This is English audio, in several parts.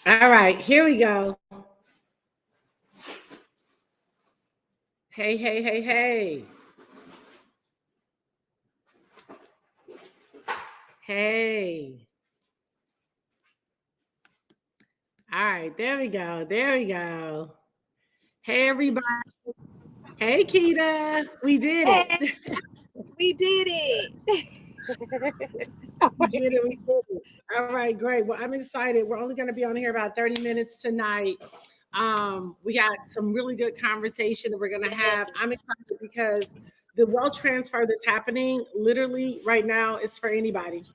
All right, here we go. Hey, hey, hey, hey. Hey. All right, there we go. There we go. Hey, everybody. Hey, Keita. We did Hey, it. we did it. We did it. We did it. All right, great. Well, I'm excited. We're only going to be on here about 30 minutes tonight. We got some really good conversation that we're going to have. I'm Yes. excited because the wealth transfer that's happening literally right now is for anybody.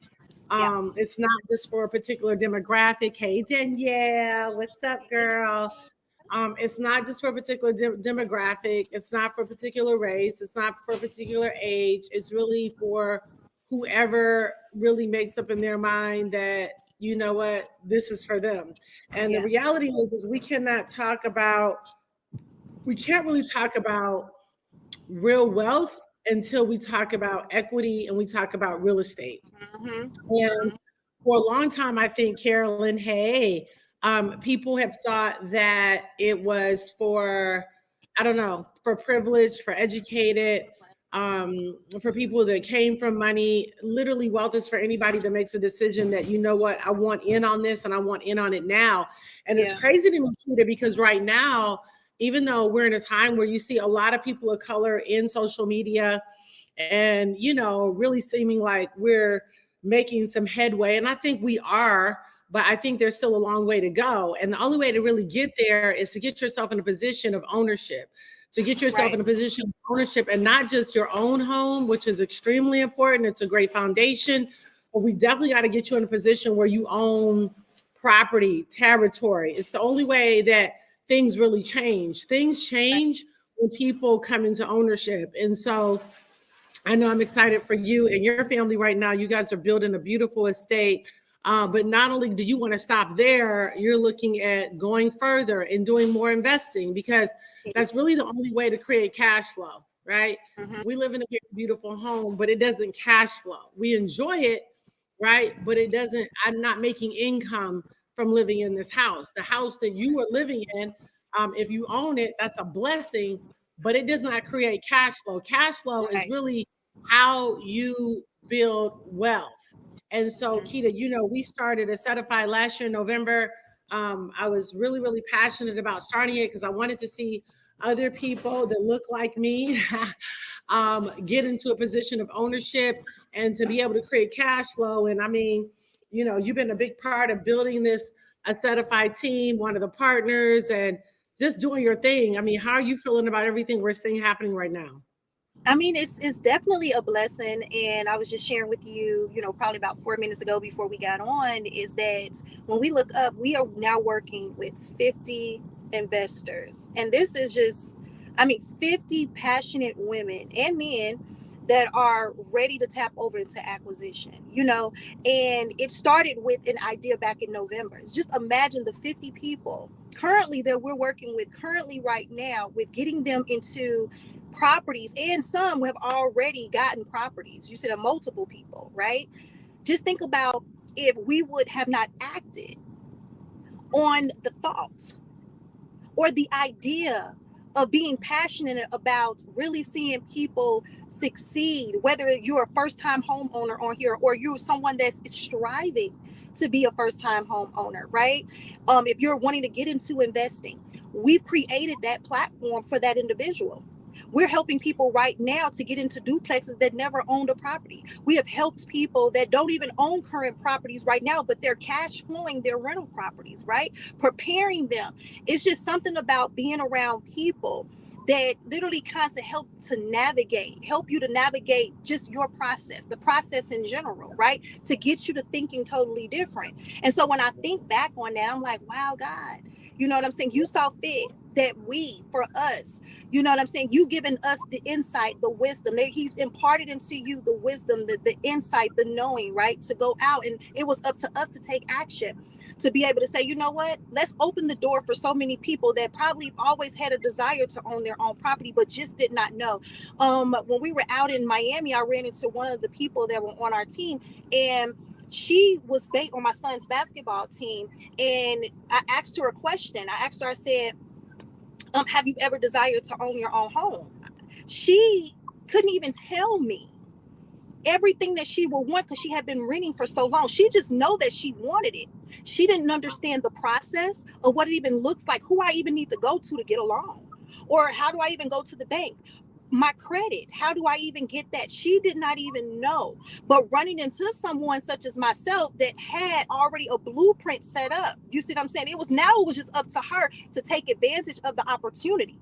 Yeah. It's not just for a particular demographic. Hey, Danielle, what's up, girl? It's not just for a particular demographic. It's not for a particular race. It's not for a particular age. It's really for whoever really makes up in their mind that you know what this is for them. And the Yeah. reality is we cannot talk about we can't really talk about real wealth until we talk about equity and we talk about real estate. hmm And for a long time, I think, Carolyn, hey, people have thought that it was for, I don't know, for privilege, for educated, for people that came from money. Literally, wealth is for anybody that makes a decision that, you know what, I want in on this and I want in on it now. And it's Yeah. crazy to me, Keita, because right now, even though we're in a time where you see a lot of people of color in social media and, really seeming like we're making some headway. And I think we are, but I think there's still a long way to go. And the only way to really get there is to get yourself in a position of ownership, to get yourself in Right. a position of ownership and not just your own home, which is extremely important. It's a great foundation, but we definitely got to get you in a position where you own property, territory. It's the only way that things really change. Things Right. change when people come into ownership. And so I know I'm excited for you and your family right now. You guys are building a beautiful estate. But not only do you want to stop there, you're looking at going further and doing more investing because that's really the only way to create cash flow, right? hmm We live in a beautiful home, but it doesn't cash flow. We enjoy it, right? But it doesn't, I'm not making income from living in this house. The house that you are living in, if you own it, that's a blessing, but it does not create cash flow. Cash flow is Right. really how you build wealth. And so, Mhm. Keita, we started a Certified last year in November. I was really, really passionate about starting it because I wanted to see other people that look like me get into a position of ownership and to be able to create cash flow. And I mean, you've been a big part of building this a Certified team, one of the partners, and just doing your thing. I mean, how are you feeling about everything we're seeing happening right now? I mean, it's definitely a blessing, and I was just sharing with you, probably about 4 minutes ago before we got on, is that when we look up, we are now working with 50 investors, and this is just, I mean, 50 passionate women and men that are ready to tap over into acquisition. And it started with an idea back in November. Just imagine the 50 people currently that we're working with currently right now with getting them into properties, and some have already gotten properties. You said multiple people, right? Just think about if we would have not acted on the thought or the idea of being passionate about really seeing people succeed, whether you're a first time homeowner on here or you're someone that's striving to be a first time homeowner, right? If you're wanting to get into investing, we've created that platform for that individual. We're helping people right now to get into duplexes that never owned a property. We have helped people that don't even own current properties right now, but they're cash flowing their rental properties, right? Preparing them. It's just something about being around people that literally kind of help you to navigate just your process, the process in general, right? To get you to thinking totally different. And so when I think back on that, I'm like, wow, God, you know what I'm saying? You saw fit that for us, you know what I'm saying? You've given us the insight, the wisdom. He's imparted into you the wisdom, the insight, the knowing, right? To go out. And it was up to us to take action, to be able to say, you know what, let's open the door for so many people that probably always had a desire to own their own property, but just did not know. When we were out in Miami, I ran into one of the people that were on our team, and She was on my son's basketball team, and I asked her a question. I said, have you ever desired to own your own home? She couldn't even tell me everything that she would want because she had been renting for so long. She just know that she wanted it. She didn't understand the process of what it even looks like, who I even need to go to get a loan, or how do I even go to the bank? My credit, how do I even get that? She did not even know. But running into someone such as myself that had already a blueprint set up, you see what I'm saying? It was just up to her to take advantage of the opportunity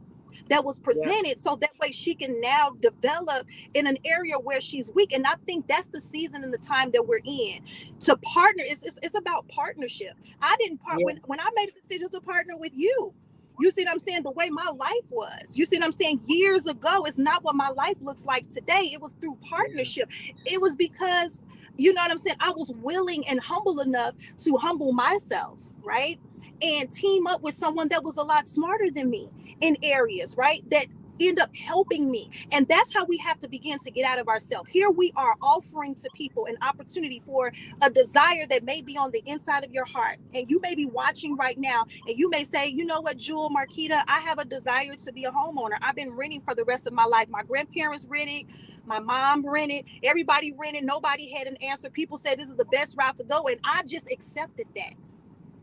that was presented, so that way she can now develop in an area where she's weak. And I think that's the season and the time that we're in. To partner, it's about partnership. I didn't when I made a decision to partner with you. You see what I'm saying? The way my life was. You see what I'm saying? Years ago, it's not what my life looks like today. It was through partnership. It was because, you know what I'm saying, I was willing and humble enough to humble myself, right? And team up with someone that was a lot smarter than me in areas, right? That end up helping me. And that's how we have to begin to get out of ourselves. Here we are offering to people an opportunity for a desire that may be on the inside of your heart. And you may be watching right now and you may say, you know what, Jewel, Marquita, I have a desire to be a homeowner. I've been renting for the rest of my life. My grandparents rented, my mom rented, everybody rented. Nobody had an answer. People said this is the best route to go. And I just accepted that.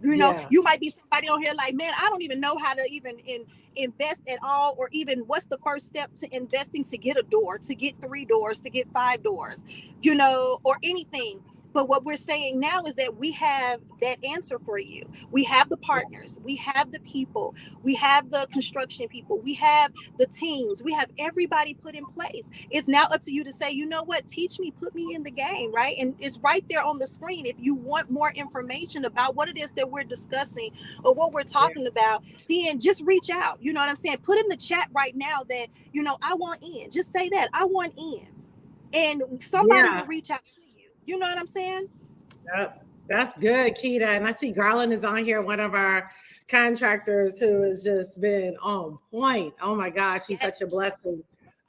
You know, you might be somebody on here like, man, I don't even know how to even invest at all, or even what's the first step to investing to get a door, to get 3 doors, to get 5 doors, you know, or anything. But what we're saying now is that we have that answer for you. We have the partners, we have the people, we have the construction people, we have the teams, we have everybody put in place. It's now up to you to say, you know what, teach me, put me in the game, right? And it's right there on the screen. If you want more information about what it is that we're discussing or what we're talking about, then just reach out. You know what I'm saying? Put in the chat right now that, you know, I want in. Just say that, I want in. And somebody will reach out to you. You know what I'm saying? Yep. That's good, Keita. And I see Garland is on here, one of our contractors who has just been on point. Oh my gosh, she's such a blessing.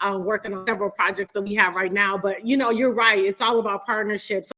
Working on several projects that we have right now. But you know, you're right. It's all about partnerships.